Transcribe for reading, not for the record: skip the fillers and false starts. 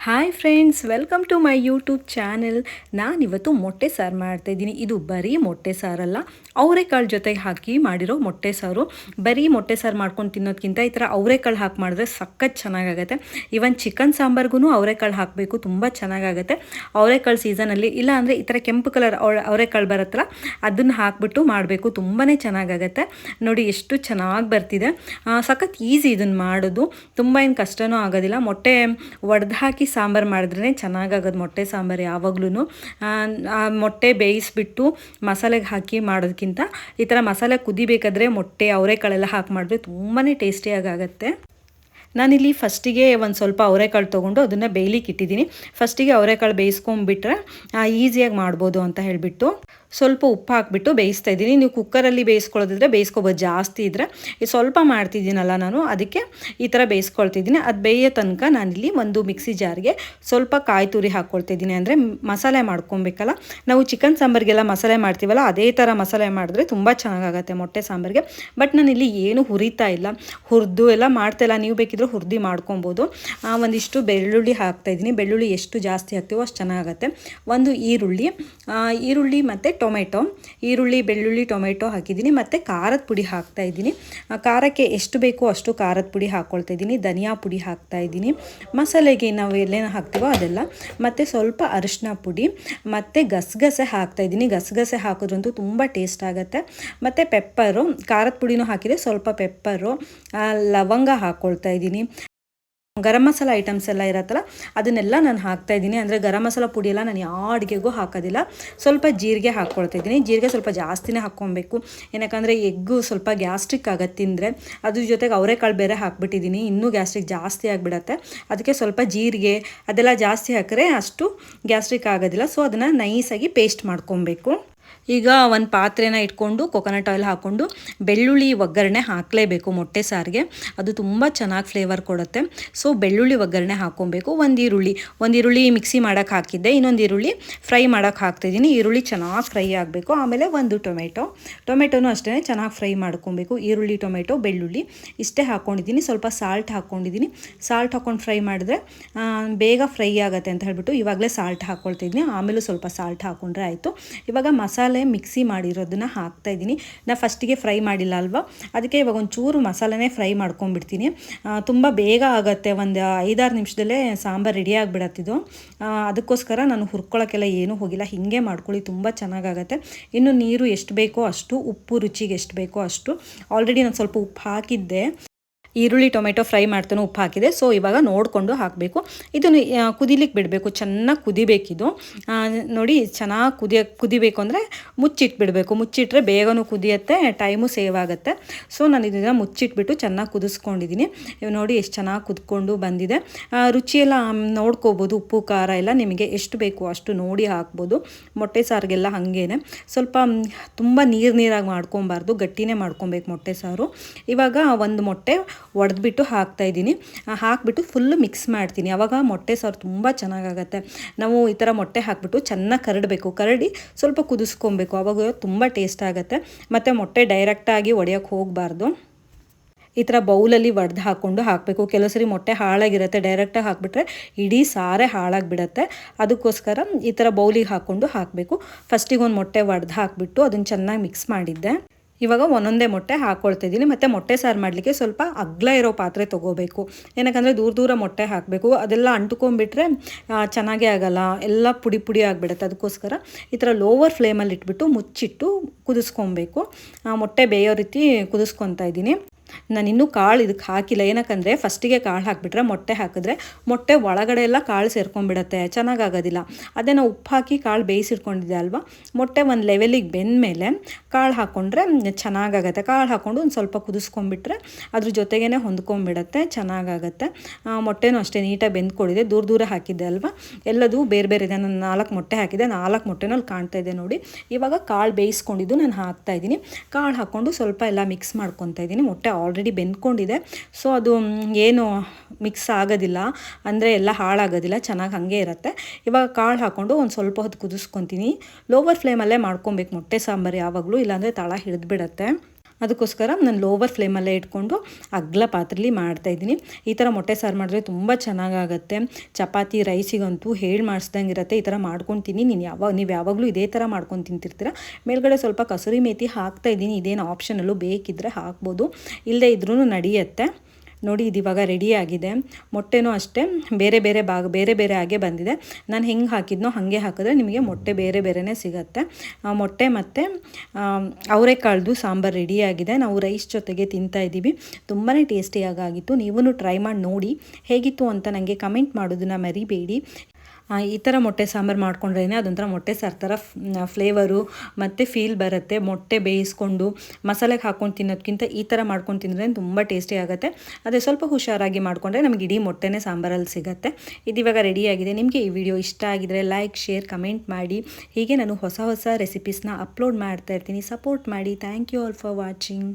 Hi friends, welcome to my YouTube channel. ನಾನಿವತ್ತು ಮೊಟ್ಟೆ ಸಾರು ಮಾಡ್ತಾಯಿದ್ದೀನಿ. ಇದು ಬರೀ ಮೊಟ್ಟೆ ಸಾರಲ್ಲ, ಅವರೆಕಾಳು ಜೊತೆಗೆ ಹಾಕಿ ಮಾಡಿರೋ ಮೊಟ್ಟೆ ಸಾರು. ಬರೀ ಮೊಟ್ಟೆ ಸಾರು ಮಾಡ್ಕೊಂಡು ತಿನ್ನೋದಕ್ಕಿಂತ ಈ ಥರ ಅವರೆಕಾಳು ಹಾಕಿ ಮಾಡಿದ್ರೆ ಸಖತ್ ಚೆನ್ನಾಗಾಗತ್ತೆ. ಈವನ್ ಚಿಕನ್ ಸಾಂಬಾರ್ಗೂ ಅವರೆಕಾಳು ಹಾಕಬೇಕು, ತುಂಬ ಚೆನ್ನಾಗಾಗತ್ತೆ. ಅವರೆಕಾಳು ಸೀಸನಲ್ಲಿ ಇಲ್ಲ ಅಂದರೆ ಈ ಥರ ಕೆಂಪು ಕಲರ್ ಅವರೆಕಾಳು ಬರುತ್ತಲ್ಲ, ಅದನ್ನು ಹಾಕಿಬಿಟ್ಟು ಮಾಡಬೇಕು, ತುಂಬಾ ಚೆನ್ನಾಗಾಗತ್ತೆ. ನೋಡಿ ಎಷ್ಟು ಚೆನ್ನಾಗಿ ಬರ್ತಿದೆ. ಸಖತ್ ಈಸಿ ಇದನ್ನು ಮಾಡೋದು, ತುಂಬ ಏನು ಕಷ್ಟನೂ ಆಗೋದಿಲ್ಲ. ಮೊಟ್ಟೆ ಒಡೆದು ಹಾಕಿ ಸಾಂಬಾರು ಮಾಡಿದ್ರೇ ಚೆನ್ನಾಗಾಗೋದು ಮೊಟ್ಟೆ ಸಾಂಬಾರು ಯಾವಾಗ್ಲೂ. ಮೊಟ್ಟೆ ಬೇಯಿಸ್ಬಿಟ್ಟು ಮಸಾಲೆಗೆ ಹಾಕಿ ಮಾಡೋದಕ್ಕಿಂತ ಈ ಥರ ಮಸಾಲೆ ಕುದಿಬೇಕಾದ್ರೆ ಮೊಟ್ಟೆ ಅವರೆಕಾಳೆಲ್ಲ ಹಾಕಿ ಮಾಡಿದ್ರೆ ತುಂಬಾ ಟೇಸ್ಟಿಯಾಗುತ್ತೆ. ನಾನಿಲ್ಲಿ ಫಸ್ಟಿಗೆ ಒಂದು ಸ್ವಲ್ಪ ಅವರೆಕಾಳು ತೊಗೊಂಡು ಅದನ್ನು ಬೇಯ್ಲಿಕ್ಕೆ ಇಟ್ಟಿದ್ದೀನಿ. ಫಸ್ಟಿಗೆ ಅವರೆಕಾಳು ಬೇಯಿಸ್ಕೊಂಬಿಟ್ರೆ ಈಸಿಯಾಗಿ ಮಾಡ್ಬೋದು ಅಂತ ಹೇಳಿಬಿಟ್ಟು ಸ್ವಲ್ಪ ಉಪ್ಪು ಹಾಕಿಬಿಟ್ಟು ಬೇಯಿಸ್ತಾ ಇದ್ದೀನಿ. ನೀವು ಕುಕ್ಕರಲ್ಲಿ ಬೇಯಿಸ್ಕೊಳ್ಳೋದಿದ್ರೆ ಬೇಯಿಸ್ಕೊಬೋದು, ಜಾಸ್ತಿ ಇದ್ದರೆ. ಸ್ವಲ್ಪ ಮಾಡ್ತಿದ್ದೀನಲ್ಲ ನಾನು, ಅದಕ್ಕೆ ಈ ಥರ ಬೇಯಿಸ್ಕೊಳ್ತಿದ್ದೀನಿ. ಅದು ಬೇಯೋ ತನಕ ನಾನಿಲ್ಲಿ ಒಂದು ಮಿಕ್ಸಿ ಜಾರ್ಗೆ ಸ್ವಲ್ಪ ಕಾಯಿ ತುರಿ ಹಾಕ್ಕೊಳ್ತಿದ್ದೀನಿ. ಅಂದರೆ ಮಸಾಲೆ ಮಾಡ್ಕೊಬೇಕಲ್ಲ, ನಾವು ಚಿಕನ್ ಸಾಂಬಾರಿಗೆಲ್ಲ ಮಸಾಲೆ ಮಾಡ್ತೀವಲ್ಲ, ಅದೇ ಥರ ಮಸಾಲೆ ಮಾಡಿದ್ರೆ ತುಂಬ ಚೆನ್ನಾಗಾಗತ್ತೆ ಮೊಟ್ಟೆ ಸಾಂಬಾರಿಗೆ. ಬಟ್ ನಾನಿಲ್ಲಿ ಏನು ಹುರಿತಾ ಇಲ್ಲ, ಹುರಿದು ಎಲ್ಲ ಮಾಡ್ತಾಯಿಲ್ಲ. ನೀವು ಬೇಕಿದ್ದರೆ ಹುರಿದು ಮಾಡ್ಕೊಬೋದು. ಒಂದಿಷ್ಟು ಬೆಳ್ಳುಳ್ಳಿ ಹಾಕ್ತಾಯಿದ್ದೀನಿ. ಬೆಳ್ಳುಳ್ಳಿ ಎಷ್ಟು ಜಾಸ್ತಿ ಹಾಕ್ತೀವೋ ಅಷ್ಟು ಚೆನ್ನಾಗಾಗತ್ತೆ. ಒಂದು ಈರುಳ್ಳಿ ಮತ್ತು ಟೊಮೆಟೊ, ಈರುಳ್ಳಿ, ಬೆಳ್ಳುಳ್ಳಿ, ಟೊಮೆಟೊ ಹಾಕಿದ್ದೀನಿ. ಮತ್ತು ಖಾರದ ಪುಡಿ ಹಾಕ್ತಾಯಿದ್ದೀನಿ. ಖಾರಕ್ಕೆ ಎಷ್ಟು ಬೇಕೋ ಅಷ್ಟು ಖಾರದ ಪುಡಿ ಹಾಕ್ಕೊಳ್ತಾ ಇದ್ದೀನಿ. ಧನಿಯಾ ಪುಡಿ ಹಾಕ್ತಾಯಿದ್ದೀನಿ. ಮಸಾಲೆಗೆ ನಾವು ಎಲ್ಲೇನು ಹಾಕ್ತೀವೋ ಅದೆಲ್ಲ. ಮತ್ತು ಸ್ವಲ್ಪ ಅರಿಶಿನ ಪುಡಿ ಮತ್ತು ಗಸಗಸೆ ಹಾಕ್ತಾಯಿದ್ದೀನಿ. ಗಸಗಸೆ ಹಾಕೋದ್ರಂತೂ ತುಂಬ ಟೇಸ್ಟ್ ಆಗುತ್ತೆ. ಮತ್ತು ಪೆಪ್ಪರು, ಖಾರದ ಪುಡಿನೂ ಹಾಕಿದೆ, ಸ್ವಲ್ಪ ಪೆಪ್ಪರು, ಲವಂಗ ಹಾಕ್ಕೊಳ್ತಾ ಇದ್ದೀನಿ. ಗರಂ ಮಸಾಲ ಐಟಮ್ಸ್ ಎಲ್ಲ ಇರತ್ತಲ್ಲ, ಅದನ್ನೆಲ್ಲ ನಾನು ಹಾಕ್ತಾಯಿದ್ದೀನಿ. ಅಂದರೆ ಗರಂ ಮಸಾಲ ಪುಡಿ ಎಲ್ಲ ನಾನು ಯಾವ ಅಡುಗೆಗೂ ಹಾಕೋದಿಲ್ಲ. ಸ್ವಲ್ಪ ಜೀರಿಗೆ ಹಾಕ್ಕೊಳ್ತಾಯಿದ್ದೀನಿ. ಜೀರಿಗೆ ಸ್ವಲ್ಪ ಜಾಸ್ತಿನೇ ಹಾಕ್ಕೊಬೇಕು, ಏನಕ್ಕಂದರೆ ಎಗ್ಗು ಸ್ವಲ್ಪ ಗ್ಯಾಸ್ಟ್ರಿಕ್ ಆಗುತ್ತೆ ತಿಂದರೆ. ಅದ್ರ ಜೊತೆಗೆ ಅವರೆಕಾಳು ಬೇರೆ ಹಾಕ್ಬಿಟ್ಟಿದ್ದೀನಿ, ಇನ್ನೂ ಗ್ಯಾಸ್ಟ್ರಿಕ್ ಜಾಸ್ತಿ ಆಗಿಬಿಡತ್ತೆ. ಅದಕ್ಕೆ ಸ್ವಲ್ಪ ಜೀರಿಗೆ ಅದೆಲ್ಲ ಜಾಸ್ತಿ ಹಾಕಿದ್ರೆ ಅಷ್ಟು ಗ್ಯಾಸ್ಟ್ರಿಕ್ ಆಗೋದಿಲ್ಲ. ಸೊ ಅದನ್ನು ನೈಸಾಗಿ ಪೇಸ್ಟ್ ಮಾಡ್ಕೊಬೇಕು. ಈಗ ಒಂದು ಪಾತ್ರೆನ ಇಟ್ಕೊಂಡು ಕೊಕೊನಟ್ ಆಯಿಲ್ ಹಾಕ್ಕೊಂಡು ಬೆಳ್ಳುಳ್ಳಿ ಒಗ್ಗರಣೆ ಹಾಕಲೇಬೇಕು ಮೊಟ್ಟೆ ಸಾರಿಗೆ, ಅದು ತುಂಬ ಚೆನ್ನಾಗಿ ಫ್ಲೇವರ್ ಕೊಡುತ್ತೆ. ಸೊ ಬೆಳ್ಳುಳ್ಳಿ ಒಗ್ಗರಣೆ ಹಾಕ್ಕೊಬೇಕು. ಒಂದು ಈರುಳ್ಳಿ ಮಿಕ್ಸಿ ಮಾಡೋಕ್ಕೆ ಹಾಕಿದ್ದೆ, ಇನ್ನೊಂದು ಈರುಳ್ಳಿ ಫ್ರೈ ಮಾಡೋಕ್ಕೆ ಹಾಕ್ತಿದ್ದೀನಿ. ಈರುಳ್ಳಿ ಚೆನ್ನಾಗಿ ಫ್ರೈ ಆಗಬೇಕು. ಆಮೇಲೆ ಒಂದು ಟೊಮೆಟೊನೂ ಅಷ್ಟೇ ಚೆನ್ನಾಗಿ ಫ್ರೈ ಮಾಡ್ಕೊಬೇಕು. ಈರುಳ್ಳಿ, ಟೊಮೆಟೊ, ಬೆಳ್ಳುಳ್ಳಿ ಇಷ್ಟೇ ಹಾಕ್ಕೊಂಡಿದ್ದೀನಿ. ಸ್ವಲ್ಪ ಸಾಲ್ಟ್ ಹಾಕ್ಕೊಂಡಿದ್ದೀನಿ. ಸಾಲ್ಟ್ ಹಾಕ್ಕೊಂಡು ಫ್ರೈ ಮಾಡಿದ್ರೆ ಬೇಗ ಫ್ರೈ ಆಗುತ್ತೆ ಅಂತ ಹೇಳ್ಬಿಟ್ಟು ಇವಾಗಲೇ ಸಾಲ್ಟ್ ಹಾಕ್ಕೊಳ್ತಿದ್ದೀನಿ. ಆಮೇಲೆ ಸ್ವಲ್ಪ ಸಾಲ್ಟ್ ಹಾಕ್ಕೊಂಡ್ರೆ ಆಯಿತು. ಇವಾಗ ಮಸಾಲೆ ಮಿಕ್ಸಿ ಮಾಡಿರೋದನ್ನು ಹಾಕ್ತಾಯಿದ್ದೀನಿ. ನಾನು ಫಸ್ಟಿಗೆ ಫ್ರೈ ಮಾಡಿಲ್ಲ ಅಲ್ವಾ, ಅದಕ್ಕೆ ಇವಾಗ ಒಂಚೂರು ಮಸಾಲೆನೇ ಫ್ರೈ ಮಾಡ್ಕೊಂಡ್ಬಿಡ್ತೀನಿ. ತುಂಬ ಬೇಗ ಆಗುತ್ತೆ, ಒಂದು 5-6 ನಿಮಿಷದಲ್ಲೇ ಸಾಂಬಾರು ರೆಡಿ ಆಗಿಬಿಡತ್ತಿದ್ದು. ಅದಕ್ಕೋಸ್ಕರ ನಾನು ಹುರ್ಕೊಳ್ಳೋಕ್ಕೆಲ್ಲ ಏನೂ ಹೋಗಿಲ್ಲ, ಹೀಗೆ ಮಾಡ್ಕೊಳ್ಳಿ, ತುಂಬ ಚೆನ್ನಾಗಾಗತ್ತೆ. ಇನ್ನು ನೀರು ಎಷ್ಟು ಬೇಕೋ ಅಷ್ಟು, ಉಪ್ಪು ರುಚಿಗೆ ಎಷ್ಟು ಬೇಕೋ ಅಷ್ಟು. ಆಲ್ರೆಡಿ ನಾನು ಸ್ವಲ್ಪ ಉಪ್ಪು ಹಾಕಿದ್ದೆ, ಈರುಳ್ಳಿ ಟೊಮೆಟೊ ಫ್ರೈ ಮಾಡ್ತಾನೆ ಉಪ್ಪು ಹಾಕಿದೆ. ಸೊ ಇವಾಗ ನೋಡಿಕೊಂಡು ಹಾಕಬೇಕು. ಇದನ್ನು ಕುದಿಲಿಕ್ಕೆ ಬಿಡಬೇಕು, ಚೆನ್ನಾಗಿ ಕುದಿಬೇಕಿದು. ನೋಡಿ ಚೆನ್ನಾಗಿ ಕುದಿಬೇಕು ಅಂದರೆ ಮುಚ್ಚಿಟ್ಬಿಡಬೇಕು. ಮುಚ್ಚಿಟ್ರೆ ಬೇಗನೂ ಕುದಿಯುತ್ತೆ, ಟೈಮು ಸೇವ್ ಆಗುತ್ತೆ. ಸೊ ನಾನು ಇದನ್ನು ಮುಚ್ಚಿಟ್ಬಿಟ್ಟು ಚೆನ್ನಾಗಿ ಕುದಿಸ್ಕೊಂಡಿದ್ದೀನಿ. ನೋಡಿ ಎಷ್ಟು ಚೆನ್ನಾಗಿ ಕುದ್ಕೊಂಡು ಬಂದಿದೆ. ರುಚಿಯೆಲ್ಲ ನೋಡ್ಕೋಬೋದು, ಉಪ್ಪು ಖಾರ ಎಲ್ಲ ನಿಮಗೆ ಎಷ್ಟು ಬೇಕು ಅಷ್ಟು ನೋಡಿ ಹಾಕ್ಬೋದು. ಮೊಟ್ಟೆ ಸಾರಿಗೆಲ್ಲ ಹಾಗೇನೆ ಸ್ವಲ್ಪ ತುಂಬ ನೀರಾಗಿ ಮಾಡ್ಕೊಬಾರ್ದು, ಗಟ್ಟಿನೇ ಮಾಡ್ಕೊಬೇಕು ಮೊಟ್ಟೆ ಸಾರು. ಇವಾಗ ಒಂದು ಮೊಟ್ಟೆ ಒಡೆದ್ಬಿಟ್ಟು ಹಾಕ್ತಾಯಿದ್ದೀನಿ. ಹಾಕಿಬಿಟ್ಟು ಫುಲ್ಲು ಮಿಕ್ಸ್ ಮಾಡ್ತೀನಿ. ಆವಾಗ ಮೊಟ್ಟೆ ಸಾರು ತುಂಬ ಚೆನ್ನಾಗಾಗತ್ತೆ. ನಾವು ಈ ಥರ ಮೊಟ್ಟೆ ಹಾಕಿಬಿಟ್ಟು ಚೆನ್ನಾಗಿ ಕರಡಿ ಸ್ವಲ್ಪ ಕುದಿಸ್ಕೊಬೇಕು, ಆವಾಗ ತುಂಬ ಟೇಸ್ಟ್ ಆಗುತ್ತೆ. ಮತ್ತು ಮೊಟ್ಟೆ ಡೈರೆಕ್ಟಾಗಿ ಒಡೆಯೋಕ್ಕೆ ಹೋಗಬಾರ್ದು. ಈ ಥರ ಬೌಲಲ್ಲಿ ಒಡೆದು ಹಾಕ್ಕೊಂಡು ಹಾಕಬೇಕು. ಕೆಲವು ಸರಿ ಮೊಟ್ಟೆ ಹಾಳಾಗಿರುತ್ತೆ, ಡೈರೆಕ್ಟಾಗಿ ಹಾಕಿಬಿಟ್ರೆ ಇಡೀ ಸಾರೇ ಹಾಳಾಗಿಬಿಡತ್ತೆ. ಅದಕ್ಕೋಸ್ಕರ ಈ ಥರ ಬೌಲಿಗೆ ಹಾಕ್ಕೊಂಡು ಹಾಕಬೇಕು. ಫಸ್ಟಿಗೆ ಒಂದು ಮೊಟ್ಟೆ ಒಡೆದು ಹಾಕಿಬಿಟ್ಟು ಅದನ್ನು ಚೆನ್ನಾಗಿ ಮಿಕ್ಸ್ ಮಾಡಿದ್ದೆ. ಇವಾಗ ಒಂದೊಂದೇ ಮೊಟ್ಟೆ ಹಾಕ್ಕೊಳ್ತಿದ್ದೀನಿ. ಮತ್ತು ಮೊಟ್ಟೆ ಸಾರು ಮಾಡಲಿಕ್ಕೆ ಸ್ವಲ್ಪ ಅಗಲ ಇರೋ ಪಾತ್ರೆ ತೊಗೋಬೇಕು, ಏನಕ್ಕಂದರೆ ದೂರ ಮೊಟ್ಟೆ ಹಾಕಬೇಕು. ಅದೆಲ್ಲ ಅಂಟ್ಕೊಂಡ್ಬಿಟ್ರೆ ಚೆನ್ನಾಗೇ ಆಗೋಲ್ಲ, ಎಲ್ಲ ಪುಡಿ ಆಗಿಬಿಡುತ್ತೆ. ಅದಕ್ಕೋಸ್ಕರ ಈ ಥರ ಲೋವರ್ ಫ್ಲೇಮಲ್ಲಿ ಇಟ್ಬಿಟ್ಟು ಮುಚ್ಚಿಟ್ಟು ಕುದಿಸ್ಕೊಬೇಕು. ಮೊಟ್ಟೆ ಬೇಯೋ ರೀತಿ ಕುದಿಸ್ಕೊತಾ ಇದ್ದೀನಿ. ನಾನು ಇನ್ನೂ ಕಾಳು ಇದಕ್ಕೆ ಹಾಕಿಲ್ಲ, ಏನಕ್ಕಂದರೆ ಫಸ್ಟಿಗೆ ಕಾಳು ಹಾಕಿಬಿಟ್ರೆ ಮೊಟ್ಟೆ ಹಾಕಿದ್ರೆ ಮೊಟ್ಟೆ ಒಳಗಡೆ ಎಲ್ಲ ಕಾಳು ಸೇರ್ಕೊಂಡ್ಬಿಡತ್ತೆ, ಚೆನ್ನಾಗಾಗೋದಿಲ್ಲ. ಅದೇ ನಾವು ಉಪ್ಪು ಹಾಕಿ ಕಾಳು ಬೇಯಿಸಿಟ್ಕೊಂಡಿದ್ದೆ ಅಲ್ವಾ, ಮೊಟ್ಟೆ ಒಂದು ಲೆವೆಲಿಗೆ ಬೆಂದಮೇಲೆ ಕಾಳು ಹಾಕ್ಕೊಂಡ್ರೆ ಚೆನ್ನಾಗಾಗತ್ತೆ. ಕಾಳು ಹಾಕ್ಕೊಂಡು ಒಂದು ಸ್ವಲ್ಪ ಕುದಿಸ್ಕೊಂಡ್ಬಿಟ್ರೆ ಅದ್ರ ಜೊತೆಗೇ ಹೊಂದ್ಕೊಂಡ್ಬಿಡತ್ತೆ, ಚೆನ್ನಾಗಾಗತ್ತೆ. ಮೊಟ್ಟೆನೂ ಅಷ್ಟೇ ನೀಟಾಗಿ ಬೆಂದ್ಕೊಂಡಿದೆ. ದೂರ ಹಾಕಿದ್ದೆ ಅಲ್ವಾ, ಎಲ್ಲದೂ ಬೇರೆ ಇದೆ. ನಾನು 4 ಮೊಟ್ಟೆ ಹಾಕಿದ್ದೆ, 4 ಮೊಟ್ಟೆನೂ ಅಲ್ಲಿ ಕಾಣ್ತಾ ಇದೆ ನೋಡಿ. ಇವಾಗ ಕಾಳು ಬೇಯಿಸ್ಕೊಂಡಿದ್ದು ನಾನು ಹಾಕ್ತಾಯಿದ್ದೀನಿ. ಕಾಳು ಹಾಕ್ಕೊಂಡು ಸ್ವಲ್ಪ ಎಲ್ಲ ಮಿಕ್ಸ್ ಮಾಡ್ಕೊತಾ ಇದ್ದೀನಿ. ಮೊಟ್ಟೆ ಆಲ್ರೆಡಿ ಬೆಂದ್ಕೊಂಡಿದೆ, ಸೊ ಅದು ಏನು ಮಿಕ್ಸ್ ಆಗೋದಿಲ್ಲ, ಅಂದರೆ ಎಲ್ಲ ಹಾಳಾಗೋದಿಲ್ಲ, ಚೆನ್ನಾಗಿ ಹಾಗೆ ಇರುತ್ತೆ. ಇವಾಗ ಕಾಳು ಹಾಕ್ಕೊಂಡು ಒಂದು ಸ್ವಲ್ಪ ಹೊತ್ತು ಕುದಿಸ್ಕೊತೀನಿ. ಲೋವರ್ ಫ್ಲೇಮಲ್ಲೇ ಮಾಡ್ಕೊಬೇಕು ಮೊಟ್ಟೆ ಸಾಂಬಾರು ಯಾವಾಗಲೂ, ಇಲ್ಲಾಂದರೆ ತಳ ಹಿಡಿದ್ಬಿಡತ್ತೆ. ಅದಕ್ಕೋಸ್ಕರ ನಾನು ಲೋವರ್ ಫ್ಲೇಮಲ್ಲೇ ಇಟ್ಕೊಂಡು ಅಗ್ಲ ಪಾತ್ರೆಲಿ ಮಾಡ್ತಾಯಿದ್ದೀನಿ. ಈ ಥರ ಮೊಟ್ಟೆ ಸಾರು ಮಾಡಿದ್ರೆ ತುಂಬ ಚೆನ್ನಾಗಾಗತ್ತೆ. ಚಪಾತಿ ರೈಸಿಗಂತೂ ಹೇಳಿ ಮಾಡಿಸ್ದಂಗೆ ಇರುತ್ತೆ. ಈ ಥರ ಮಾಡ್ಕೊತೀನಿ. ನೀವು ಯಾವಾಗಲೂ ಇದೇ ಥರ ಮಾಡ್ಕೊಂಡು ತಿಂತಿರ್ತೀರ. ಮೇಲ್ಗಡೆ ಸ್ವಲ್ಪ ಕಸೂರಿ ಮೇಥಿ ಹಾಕ್ತಾಯಿದ್ದೀನಿ. ಇದೇನು ಆಪ್ಷನಲ್ಲು, ಬೇಕಿದ್ದರೆ ಹಾಕ್ಬೋದು, ಇಲ್ಲದೇ ಇದ್ರೂ ನಡೆಯುತ್ತೆ. ನೋಡಿ ಇದು ಇವಾಗ ರೆಡಿಯಾಗಿದೆ. ಮೊಟ್ಟೆನೂ ಅಷ್ಟೇ ಬೇರೆ ಬೇರೆ ಆಗೇ ಬಂದಿದೆ. ನಾನು ಹೆಂಗೆ ಹಾಕಿದ್ನೋ ಹಾಗೆ ಹಾಕಿದ್ರೆ ನಿಮಗೆ ಮೊಟ್ಟೆ ಬೇರೆ ಬೇರೆನೇ ಸಿಗುತ್ತೆ. ಮೊಟ್ಟೆ ಮತ್ತು ಅವರೆಕಾಳ್ದು ಸಾಂಬಾರು ರೆಡಿಯಾಗಿದೆ. ನಾವು ರೈಸ್ ಜೊತೆಗೆ ತಿಂತಾಯಿದ್ದೀವಿ. ತುಂಬಾ ಟೇಸ್ಟಿಯಾಗಿತ್ತು. ನೀವೂ ಟ್ರೈ ಮಾಡಿ ನೋಡಿ ಹೇಗಿತ್ತು ಅಂತ ನನಗೆ ಕಮೆಂಟ್ ಮಾಡೋದನ್ನ ಮರಿಬೇಡಿ. ಈ ಥರ ಮೊಟ್ಟೆ ಸಾಂಬಾರು ಮಾಡ್ಕೊಂಡ್ರೇ ಅದೊಂಥರ ಮೊಟ್ಟೆ ಸಾರು ಥರ ಫ್ಲೇವರು ಮತ್ತು ಫೀಲ್ ಬರುತ್ತೆ. ಮೊಟ್ಟೆ ಬೇಯಿಸ್ಕೊಂಡು ಮಸಾಲೆಗೆ ಹಾಕ್ಕೊಂಡು ತಿನ್ನೋದಕ್ಕಿಂತ ಈ ಥರ ಮಾಡ್ಕೊಂಡು ತಿಂದರೆ ತುಂಬ ಟೇಸ್ಟಿ ಆಗುತ್ತೆ. ಅದೇ ಸ್ವಲ್ಪ ಹುಷಾರಾಗಿ ಮಾಡಿಕೊಂಡ್ರೆ ನಮಗೆ ಇಡೀ ಮೊಟ್ಟೆನೇ ಸಾಂಬಾರಲ್ಲಿ ಸಿಗುತ್ತೆ. ಇದಿವಾಗ ರೆಡಿಯಾಗಿದೆ. ನಿಮಗೆ ಈ ವಿಡಿಯೋ ಇಷ್ಟ ಆಗಿದರೆ ಲೈಕ್, ಶೇರ್, ಕಮೆಂಟ್ ಮಾಡಿ. ಹೀಗೆ ನಾನು ಹೊಸ ರೆಸಿಪೀಸ್ನ ಅಪ್ಲೋಡ್ ಮಾಡ್ತಾ ಇರ್ತೀನಿ. ಸಪೋರ್ಟ್ ಮಾಡಿ. Thank you all for watching.